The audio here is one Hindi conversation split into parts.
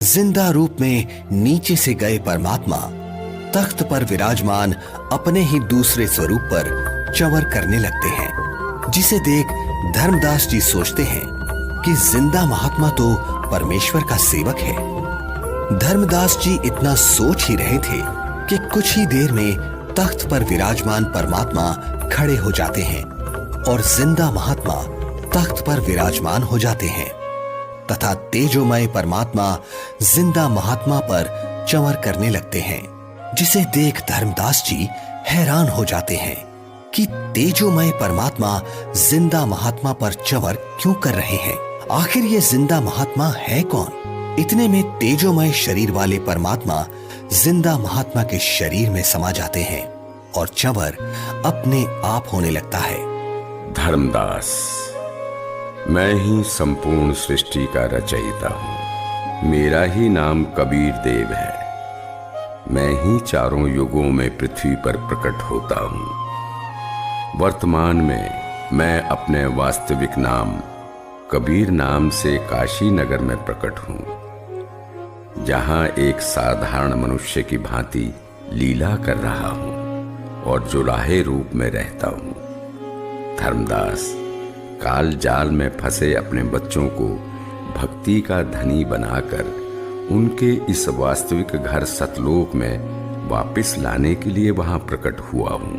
जिंदा रूप में नीचे से गए परमात्मा तख्त पर विराजमान अपने ही दूसरे स्वरूप पर चंवर करने लगते हैं, जिसे देख धर्मदास जी सोचते हैं कि जिंदा महात्मा तो परमेश्वर का सेवक है। धर्मदास जी इतना सोच ही रहे थे कि कुछ ही देर में तख्त पर विराजमान परमात्मा खड़े हो जाते हैं और जिंदा महात्मा तख्त पर विराजमान हो जाते हैं तथा तेजोमय परमात्मा जिंदा महात्मा पर चंवर करने लगते हैं, जिसे देख धर्मदास जी हैरान हो जाते हैं कि तेजोमय परमात्मा जिंदा महात्मा पर चंवर क्यों कर रहे हैं। आखिर ये जिंदा महात्मा है कौन। इतने में तेजोमय शरीर वाले परमात्मा जिंदा महात्मा के शरीर में समा जाते हैं और चंवर अपने आप होने लगता है। धर्मदास, मैं ही संपूर्ण सृष्टि का रचयिता हूं। मेरा ही नाम कबीर देव है। मैं ही चारों युगों में पृथ्वी पर प्रकट होता हूं। वर्तमान में मैं अपने वास्तविक नाम कबीर नाम से काशी नगर में प्रकट हूं, जहां एक साधारण मनुष्य की भांति लीला कर रहा हूं और जुलाहे रूप में रहता हूं। धर्मदास, काल जाल में फंसे अपने बच्चों को भक्ति का धनी बनाकर उनके इस वास्तविक घर सतलोक में वापस लाने के लिए वहां प्रकट हुआ हूं।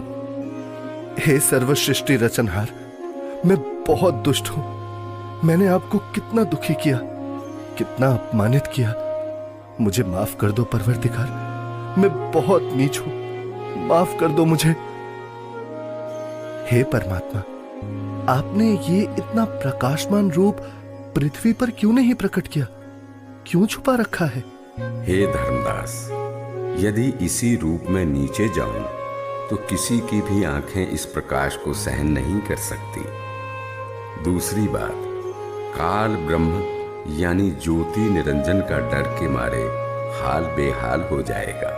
हे सर्वसृष्टि रचनहार, मैं बहुत दुष्ट हूं। मैंने आपको कितना दुखी किया, कितना अपमानित किया। मुझे माफ कर दो परवरदिगार, मैं बहुत नीच हूं, माफ कर दो मुझे। हे परमात्मा, आपने ये इतना प्रकाशमान रूप पृथ्वी पर क्यों नहीं प्रकट किया, क्यों छुपा रखा है। हे धर्मदास, यदि इसी रूप में नीचे जाऊं तो किसी की भी आंखें इस प्रकाश को सहन नहीं कर सकती। दूसरी बात, काल ब्रह्म यानी ज्योति निरंजन का डर के मारे हाल बेहाल हो जाएगा।